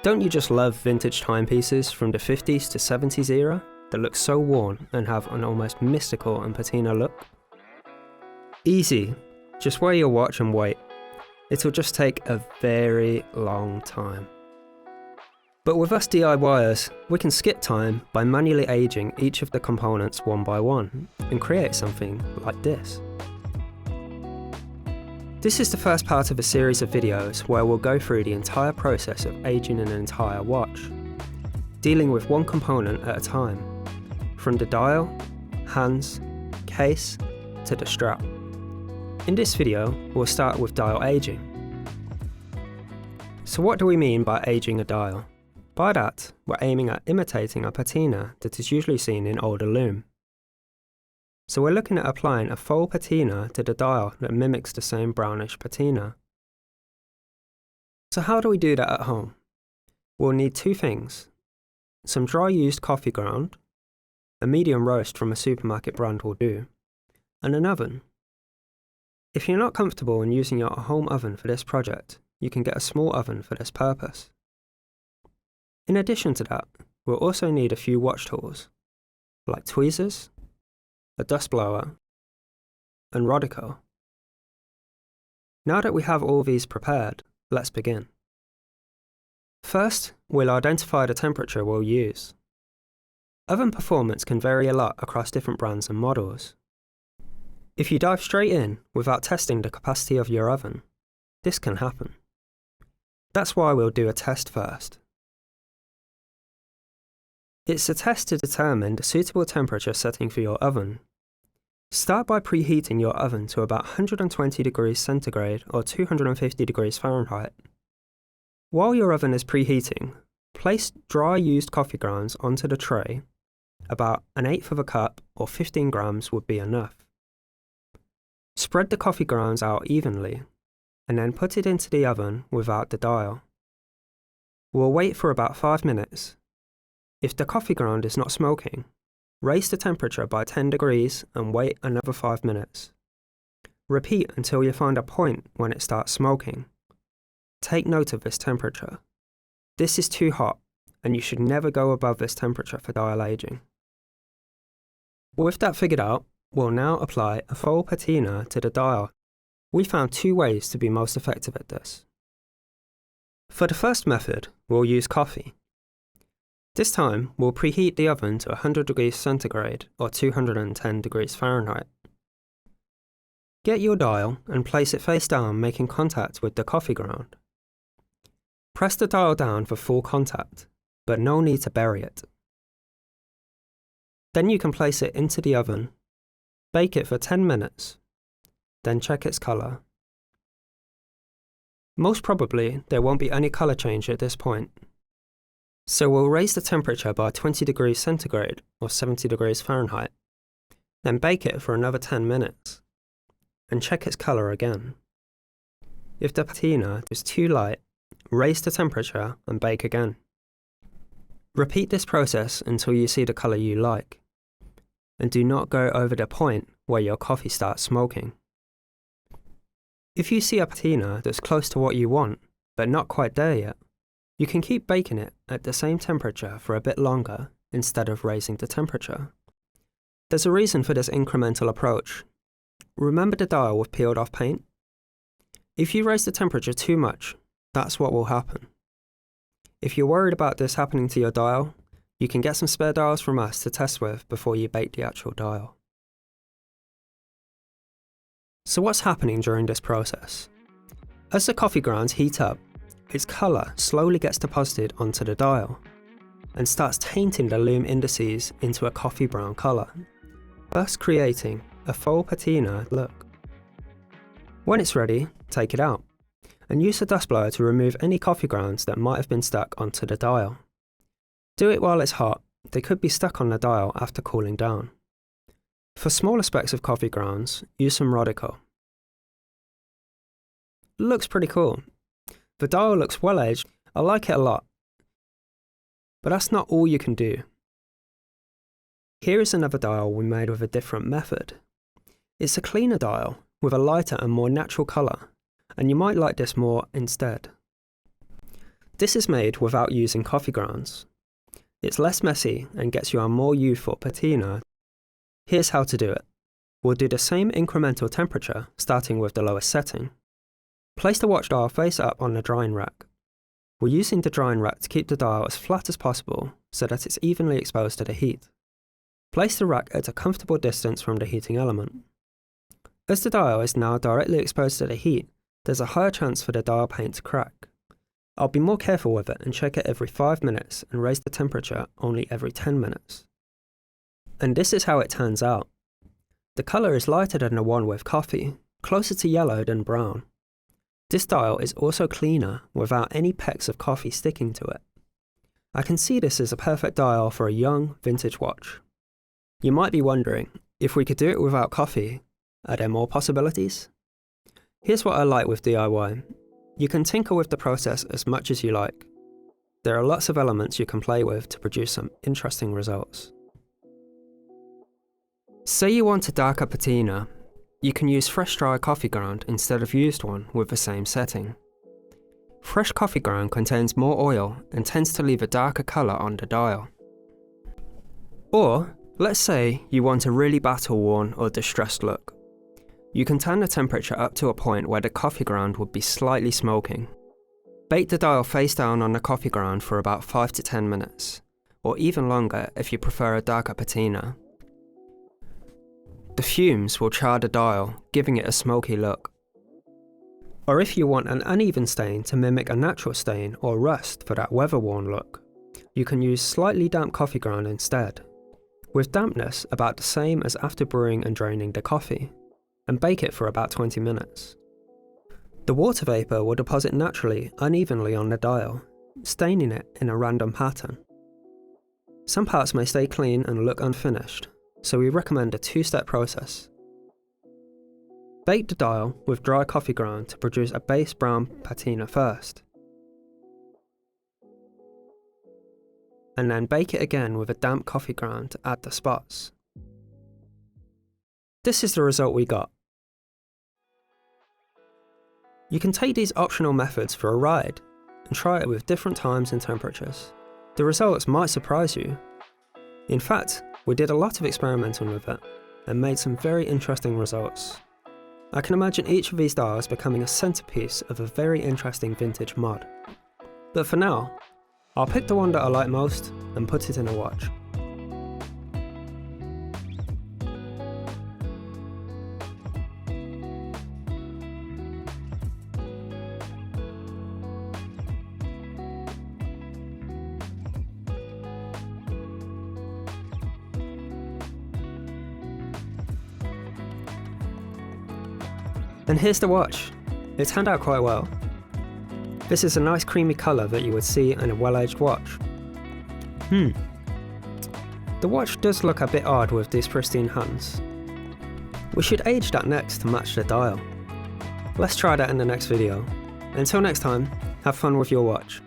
Don't you just love vintage timepieces from the 50s to 70s era that look so worn and have an almost mystical and patina look? Easy, just wear your watch and wait. It'll just take a very long time. But with us DIYers, we can skip time by manually aging each of the components one by one and create something like this. This is the first part of a series of videos where we'll go through the entire process of aging an entire watch, dealing with one component at a time, from the dial, hands, case, to the strap. In this video, we'll start with dial aging. So what do we mean by aging a dial? By that, we're aiming at imitating a patina that is usually seen in older lume. So we're looking at applying a faux patina to the dial that mimics the same brownish patina. So how do we do that at home? We'll need two things: some dry used coffee ground, a medium roast from a supermarket brand will do, and an oven. If you're not comfortable in using your home oven for this project, you can get a small oven for this purpose. In addition to that, we'll also need a few watch tools, like tweezers, a dust blower, and rodico. Now that we have all these prepared, let's begin. First, we'll identify the temperature we'll use. Oven performance can vary a lot across different brands and models. If you dive straight in without testing the capacity of your oven, this can happen. That's why we'll do a test first. It's a test to determine the suitable temperature setting for your oven. Start by preheating your oven to about 120 degrees centigrade or 250 degrees Fahrenheit. While your oven is preheating, place dry used coffee grounds onto the tray. About 1/8 of a cup or 15 grams would be enough. Spread the coffee grounds out evenly, and then put it into the oven without the dial. We'll wait for about 5 minutes. If the coffee ground is not smoking, raise the temperature by 10 degrees and wait another 5 minutes. Repeat until you find a point when it starts smoking. Take note of this temperature. This is too hot, and you should never go above this temperature for dial aging. With that figured out, we'll now apply a faux patina to the dial. We found two ways to be most effective at this. For the first method, we'll use coffee. This time, we'll preheat the oven to 100 degrees centigrade or 210 degrees Fahrenheit. Get your dial and place it face down, making contact with the coffee ground. Press the dial down for full contact, but no need to bury it. Then you can place it into the oven, bake it for 10 minutes, then check its colour. Most probably, there won't be any colour change at this point. So we'll raise the temperature by 20 degrees centigrade or 70 degrees Fahrenheit, then bake it for another 10 minutes, and check its colour again. If the patina is too light, raise the temperature and bake again. Repeat this process until you see the colour you like, and do not go over the point where your coffee starts smoking. If you see a patina that's close to what you want, but not quite there yet, you can keep baking it at the same temperature for a bit longer instead of raising the temperature. There's a reason for this incremental approach. Remember the dial with peeled off paint? If you raise the temperature too much, that's what will happen. If you're worried about this happening to your dial, you can get some spare dials from us to test with before you bake the actual dial. So what's happening during this process? As the coffee grounds heat up, its colour slowly gets deposited onto the dial and starts tainting the lume indices into a coffee brown colour, thus creating a faux patina look. When it's ready, take it out and use the dust blower to remove any coffee grounds that might have been stuck onto the dial. Do it while it's hot, they could be stuck on the dial after cooling down. For smaller specks of coffee grounds, use some rodico. Looks pretty cool. The dial looks well aged, I like it a lot. But that's not all you can do. Here is another dial we made with a different method. It's a cleaner dial with a lighter and more natural colour, and you might like this more instead. This is made without using coffee grounds. It's less messy and gets you a more youthful patina. Here's how to do it. We'll do the same incremental temperature, starting with the lowest setting. Place the watch dial face up on the drying rack. We're using the drying rack to keep the dial as flat as possible so that it's evenly exposed to the heat. Place the rack at a comfortable distance from the heating element. As the dial is now directly exposed to the heat, there's a higher chance for the dial paint to crack. I'll be more careful with it and check it every 5 minutes and raise the temperature only every 10 minutes. And this is how it turns out. The colour is lighter than the one with coffee, closer to yellow than brown. This dial is also cleaner without any pecks of coffee sticking to it. I can see this as a perfect dial for a young, vintage watch. You might be wondering, if we could do it without coffee, are there more possibilities? Here's what I like with DIY. You can tinker with the process as much as you like. There are lots of elements you can play with to produce some interesting results. Say you want a darker patina. You can use fresh dry coffee ground instead of used one with the same setting. Fresh coffee ground contains more oil and tends to leave a darker colour on the dial. Or, let's say you want a really battle-worn or distressed look. You can turn the temperature up to a point where the coffee ground would be slightly smoking. Bake the dial face down on the coffee ground for about 5 to 10 minutes, or even longer if you prefer a darker patina. The fumes will char the dial, giving it a smoky look. Or if you want an uneven stain to mimic a natural stain or rust for that weather-worn look, you can use slightly damp coffee ground instead, with dampness about the same as after brewing and draining the coffee, and bake it for about 20 minutes. The water vapour will deposit naturally, unevenly on the dial, staining it in a random pattern. Some parts may stay clean and look unfinished, so we recommend a 2-step process. Bake the dial with dry coffee ground to produce a base brown patina first, and then bake it again with a damp coffee ground to add the spots. This is the result we got. You can take these optional methods for a ride and try it with different times and temperatures. The results might surprise you. In fact, we did a lot of experimenting with it and made some very interesting results. I can imagine each of these dials becoming a centerpiece of a very interesting vintage mod. But for now, I'll pick the one that I like most and put it in a watch. And here's the watch. It turned out quite well. This is a nice creamy colour that you would see in a well-aged watch. The watch does look a bit odd with these pristine hands. We should age that next to match the dial. Let's try that in the next video. Until next time, have fun with your watch.